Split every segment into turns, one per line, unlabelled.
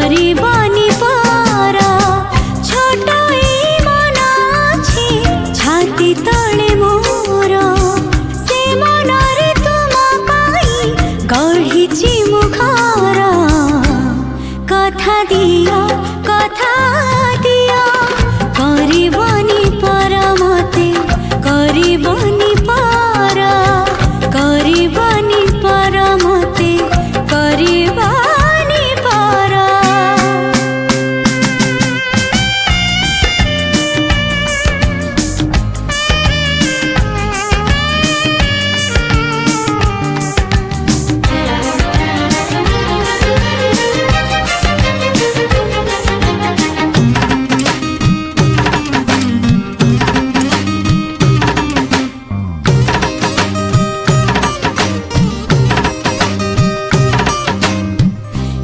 करबनी पर छोट ए मन अछि छाती तले मोर से मनरे तुम पाई गढ़िछि मु घर कथा दिया करबनी पर मते करबनी पर मते करबनी पर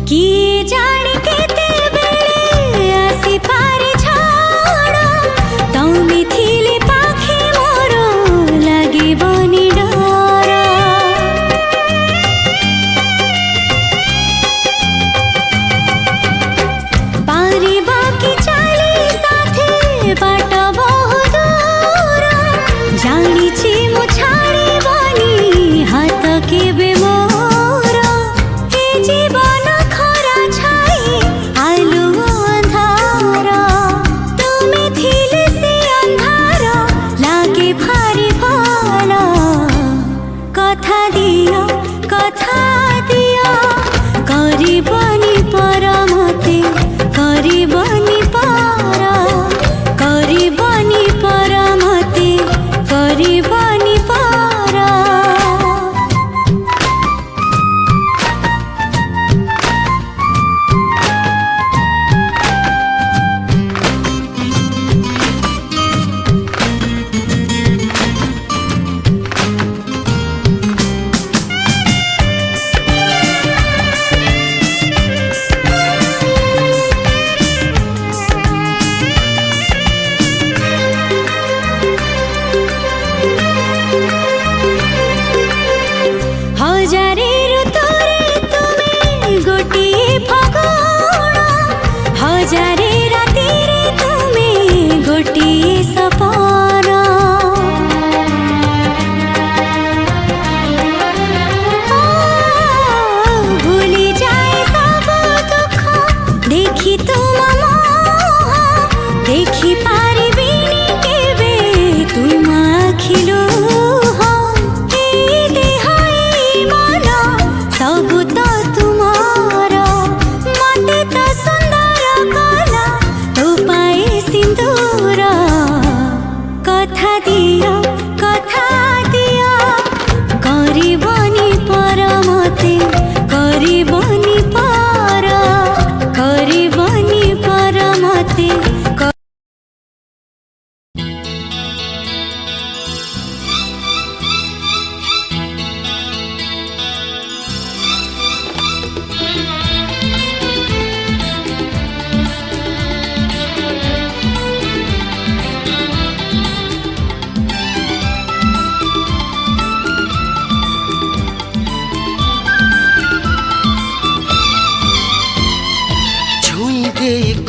किए जाने केते बेले आसी पारे छाड़ तमे थिले पाखे मोर लागिबनी डर पारिबा कि चली साथे बाट बहु दूर जानिछि मु छाड़िबनी हाथ केबे मोर हे जीवन खरा छाई आलु अंधार तुमे थिले से अंधार लागे भारी भल कथा दिया करबनी पर मते करबनी पर मते करबनी पर हजारे ऋतुरे तुमे गोटिए फगुण हजारे रातिरे तुमे गोटिए सपन भूली जाए सब दुख देखी तुम मोह देखी पारिबिनी केबे तुम आखिलु सबु तो तुमार मते तो सुंदर कला तो पाए सिंदूर कथा दिया करबनी पर मते करबनी पर मते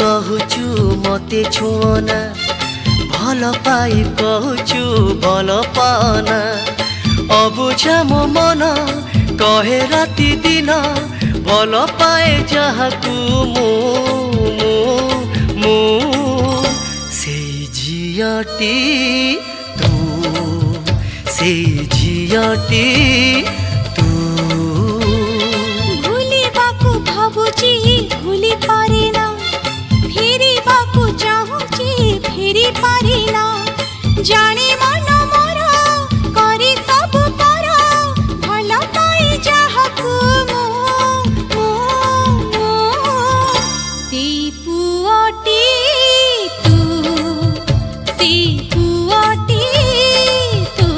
कहूचु मते छुअना भल पाई कहूचु भल पाना अबुझा मो मन कहे राति दिन भल पाए जहाकू मु से झियटी तू से झियटी तू
भूलिबाकू भाबुची भूली पारेना फेरिबाकू चाहूची फेरी पारेना जाने मन मोर करी सब पर भल पाए जहाकू से पुअटी तू से पुअटी तू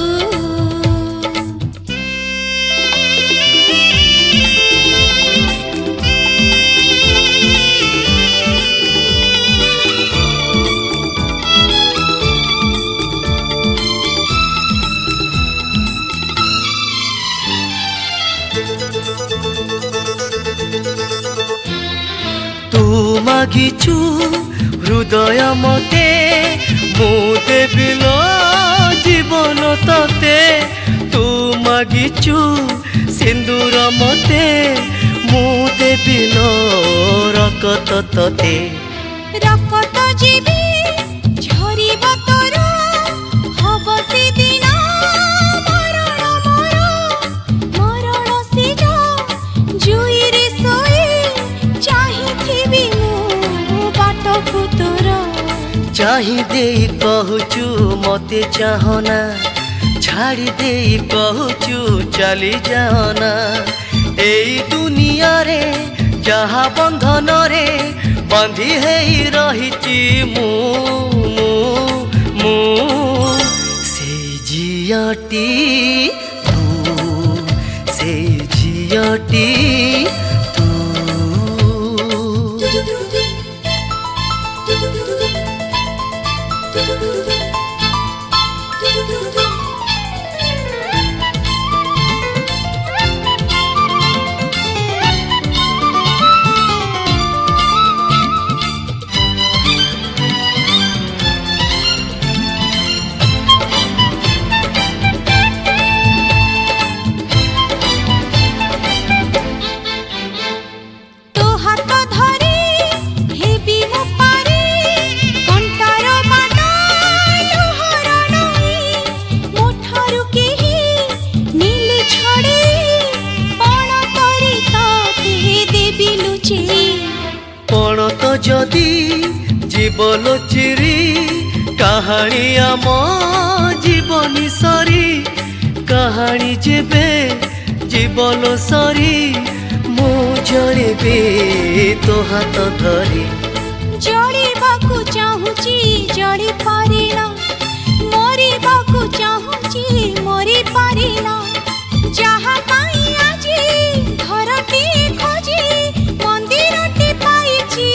तू मागिचु हृदय मते मु देबिल जीवन तते तू मागिचु सिंदूर मते मु देबिल रकत तते
रकत जीवी झरिब तोर हब से दिन मरण मोर मरण से जुई रे सोई चाहिथिबि मु बाटकु तोर
चाही दे कहचु मते चाहना छाड़ी दे कहचु चली जाना एई दुनिया रे जहा बंधन रे बांधी है रही मु से जियाटी तू से जियाटी तू जदि जीवन चिरी कहानी आम जीवनी सरी कहानी जेबे जीवन सरी मु जड़े तो हाथ धरी
जड़िबाकु चाहूची जड़ी पारिना मरिबाकु चाहूची मरी पारिना जहाँ पाई आजी घरटी खोजी मंदिरटी पाइची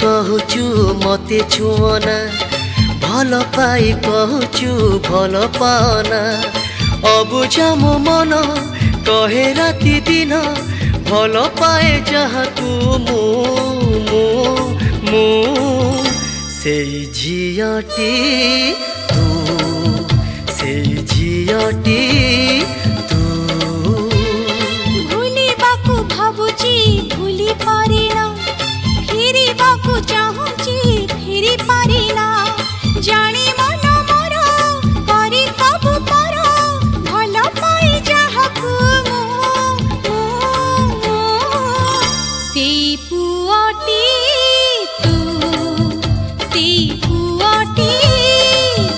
कहचु मते छुअना भल पाई कहचु भल पाना अबुझा मो मन कहे राति दिन भल पाए जहाकू मु से झियाटी तू से झियाटी तू
भूलिबाकु भाबुची भूली पारिना फिरिबाकु चाहूची फिरी पारिना जानी मन मोर करी सब पर भल पाई जहाकू से पुअटी तू से पुअटी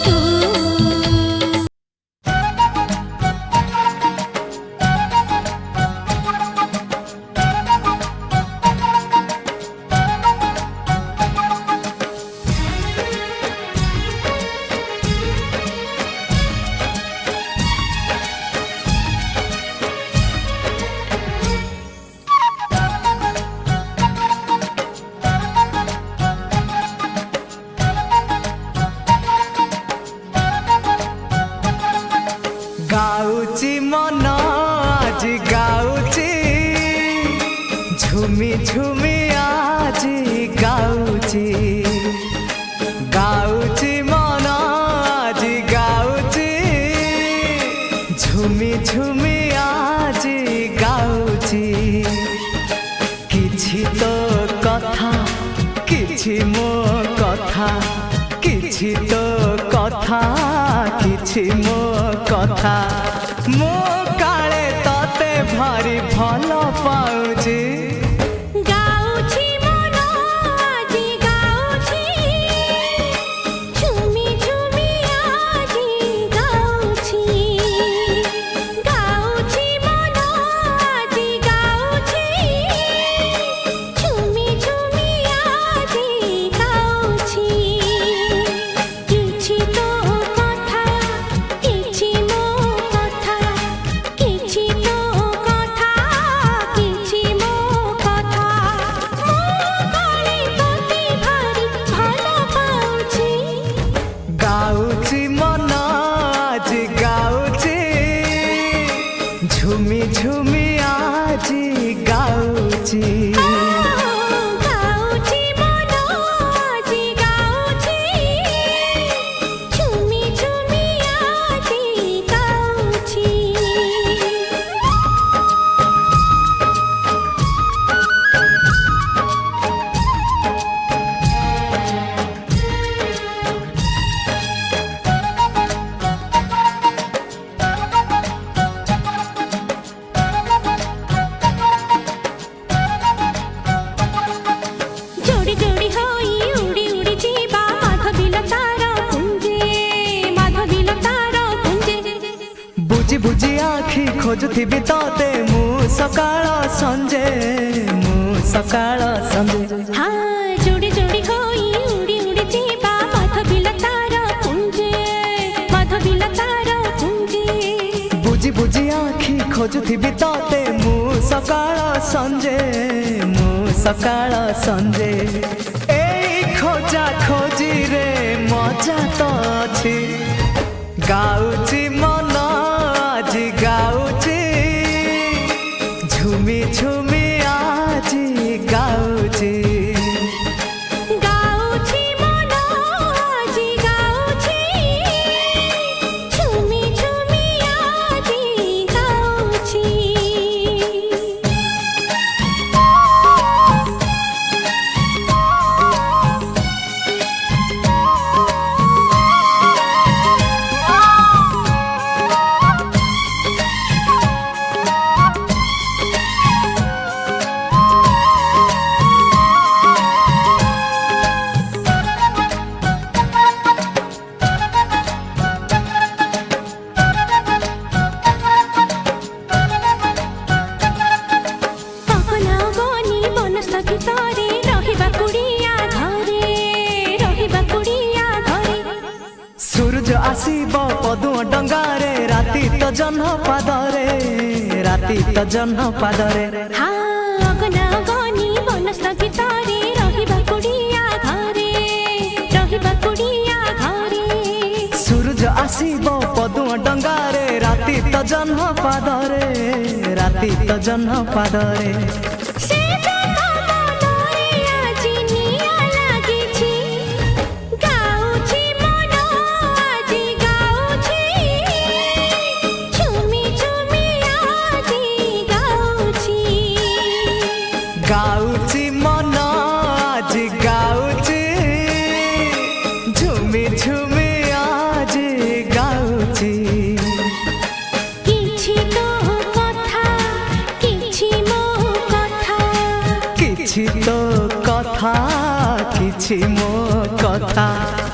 तू
गाउची मन आज गाउची झुमी झुमी आज गाउची गाउची मन आज गाउची झुमी झुमी आज गाउची किछि तो कथा किछि मो कथा किछि तो कथा किछि मो कथा मो काले तते भारी भल पाउजी
गाउची मन आजी गाउची झुमी झुमी आजी गाउची गाउची मन आजी गाउची झुमी झुमी आजी गाउची किछि तो कथा किछि मो कथा किछि तो कथा किछि मो
ଖୋଜୁଥିବି ତତେ ମୁଁ ସକାଳ ସଞ୍ଜେ
हाँ जोड़ी जोड़ी होई उड़ी उड़ी जीवा माधविला तारा कुंजे
बुझी बुझी आखि खोजुथिबि तते ମୁଁ ସକାଳ ସଞ୍ଜେ ଏଇ ଖୋଜା ଖୋଜିରେ ମଜା ତ ଅଛି ଗାଉଛି ମନ ଆଜି ଗାଉଛି ଝୁମି ଝୁମି ଆଜି ଗାଉଛି
गाउछि मन आजि गाउछि झुमी झुमी आजि गाउछि
सूरज आसीब पदुआ डंगारे राति तो जह्न पादरे सूरज आसीब पदुआ डंगारे राति तो जह्न पादरे गाଉଛି मन आज गाଉଛି झुमी झुमी आज गाଉଛି
किछि तो कथा किछि मो कथा
किछि तो कथा किछि मो कथा